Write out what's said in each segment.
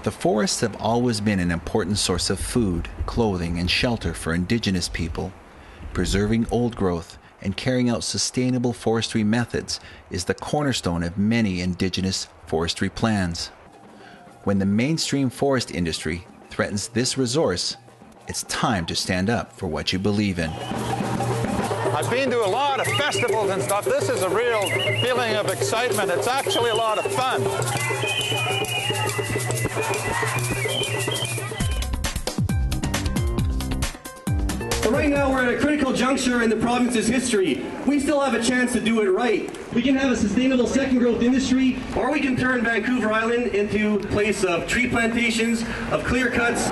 The forests have always been an important source of food, clothing, and shelter for Indigenous people. Preserving old growth and carrying out sustainable forestry methods is the cornerstone of many Indigenous forestry plans. When the mainstream forest industry threatens this resource, it's time to stand up for what you believe in. I've been to a lot of festivals and stuff. This is a real feeling of excitement. It's actually a lot of fun. But right now we're at a critical juncture in the province's history. We still have a chance to do it right. We can have a sustainable second growth industry, or we can turn Vancouver Island into a place of tree plantations, of clear cuts.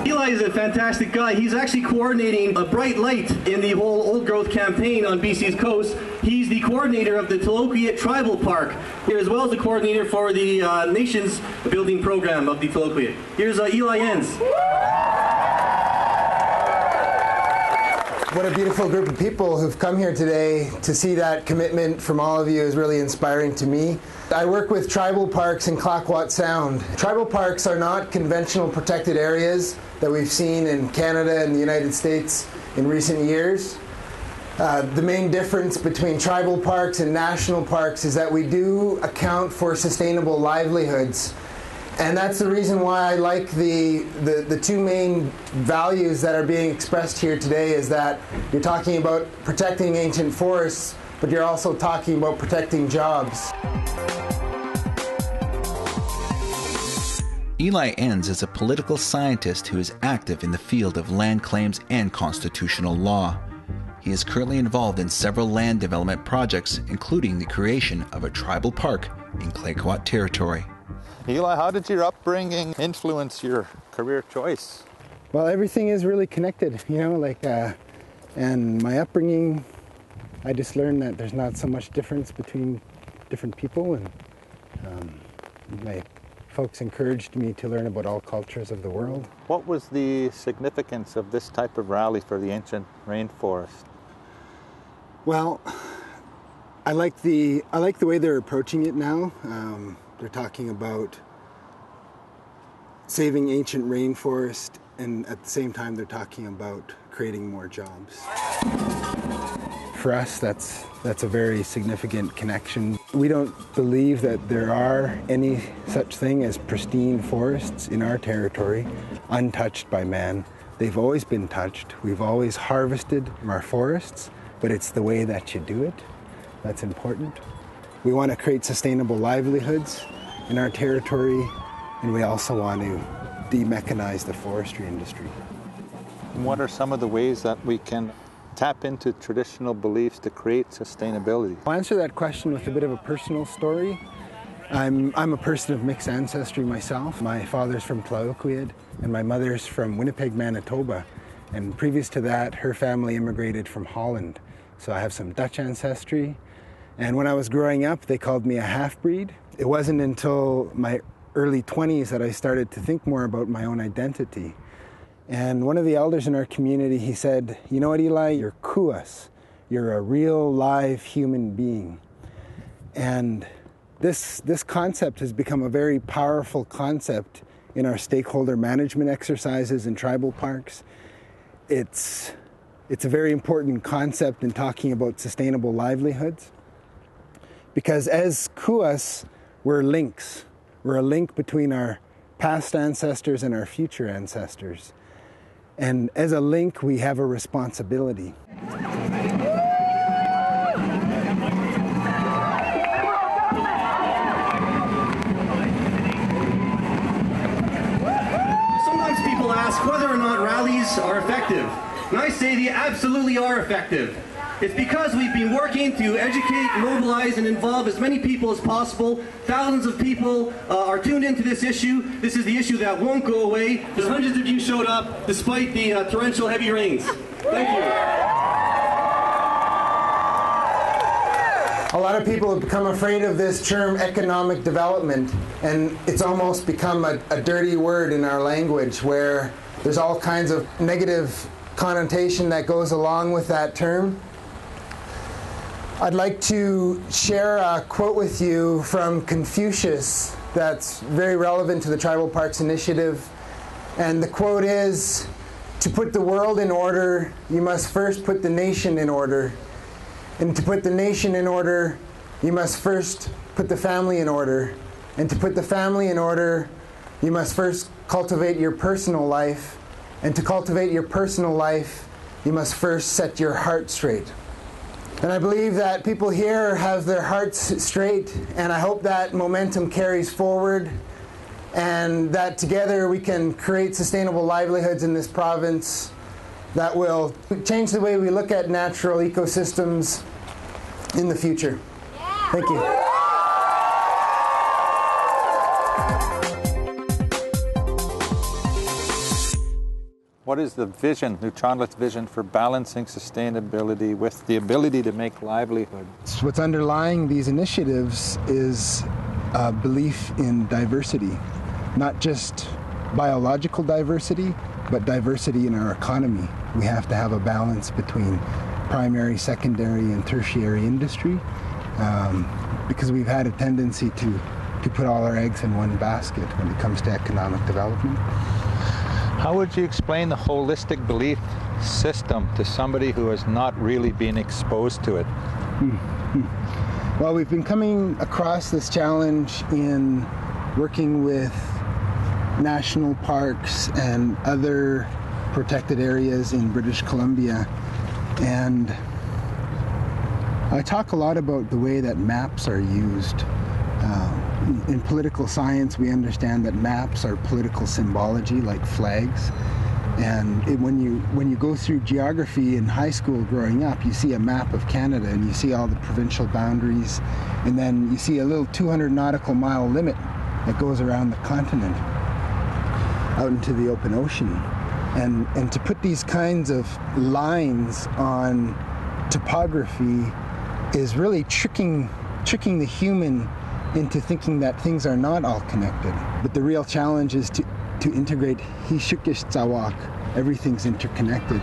Eli is a fantastic guy. He's actually coordinating a bright light in the whole old growth campaign on BC's coast. He's the coordinator of the Tloquet Tribal Park, here as well as the coordinator for the Nations Building Program of the Tloquet. Here's Eli Enns. What a beautiful group of people who've come here today. To see that commitment from all of you is really inspiring to me. I work with tribal parks in Clayoquot Sound. Tribal parks are not conventional protected areas that we've seen in Canada and the United States in recent years. The main difference between tribal parks and national parks is that we do account for sustainable livelihoods. And that's the reason why I like the two main values that are being expressed here today, is that you're talking about protecting ancient forests, but you're also talking about protecting jobs. Eli Enns is a political scientist who is active in the field of land claims and constitutional law. He is currently involved in several land development projects, including the creation of a tribal park in Clayoquot territory. Eli, how did your upbringing influence your career choice? Well, everything is really connected, and my upbringing, I just learned that there's not so much difference between different people, and my folks encouraged me to learn about all cultures of the world. What was the significance of this type of rally for the ancient rainforest? Well, I like the way they're approaching it now. They're talking about saving ancient rainforest, and at the same time they're talking about creating more jobs. For us, that's a very significant connection. We don't believe that there are any such thing as pristine forests in our territory, untouched by man. They've always been touched. We've always harvested our forests, but it's the way that you do it that's important. We want to create sustainable livelihoods in our territory, and we also want to de-mechanize the forestry industry. And what are some of the ways that we can tap into traditional beliefs to create sustainability? I'll answer that question with a bit of a personal story. I'm a person of mixed ancestry myself. My father's from Tloquet, and my mother's from Winnipeg, Manitoba. And previous to that, her family immigrated from Holland. So I have some Dutch ancestry. And when I was growing up, they called me a half-breed. It wasn't until my early 20s that I started to think more about my own identity. And one of the elders in our community, he said, "You know what, Eli, you're kuas. You're a real live human being." And this concept has become a very powerful concept in our stakeholder management exercises in tribal parks. It's a very important concept in talking about sustainable livelihoods, because as kuas, we're links. We're a link between our past ancestors and our future ancestors. And as a link, we have a responsibility. Sometimes people ask whether or not rallies are effective. And I say they absolutely are effective. It's because we've been working to educate, mobilize, and involve as many people as possible. Thousands of people are tuned into this issue. This is the issue that won't go away. There's hundreds of you showed up despite the torrential heavy rains. Thank you. A lot of people have become afraid of this term economic development, and it's almost become a dirty word in our language, where there's all kinds of negative connotation that goes along with that term. I'd like to share a quote with you from Confucius that's very relevant to the Tribal Parks Initiative. And the quote is, "To put the world in order, you must first put the nation in order. And to put the nation in order, you must first put the family in order. And to put the family in order, you must first cultivate your personal life. And to cultivate your personal life, you must first set your heart straight." And I believe that people here have their hearts straight, and I hope that momentum carries forward, and that together we can create sustainable livelihoods in this province that will change the way we look at natural ecosystems in the future. Thank you. What is the vision, Nuu-chah-nulth's vision for balancing sustainability with the ability to make livelihood? What's underlying these initiatives is a belief in diversity, not just biological diversity, but diversity in our economy. We have to have a balance between primary, secondary, and tertiary industry, because we've had a tendency to put all our eggs in one basket when it comes to economic development. How would you explain the holistic belief system to somebody who has not really been exposed to it? Well, we've been coming across this challenge in working with national parks and other protected areas in British Columbia. And I talk a lot about the way that maps are used. In political science, we understand that maps are political symbology, like flags. And when you go through geography in high school growing up, you see a map of Canada and you see all the provincial boundaries, and then you see a little 200 nautical mile limit that goes around the continent out into the open ocean. And to put these kinds of lines on topography is really tricking the human into thinking that things are not all connected. But the real challenge is to integrate Hishukish Tsawak. Everything's interconnected.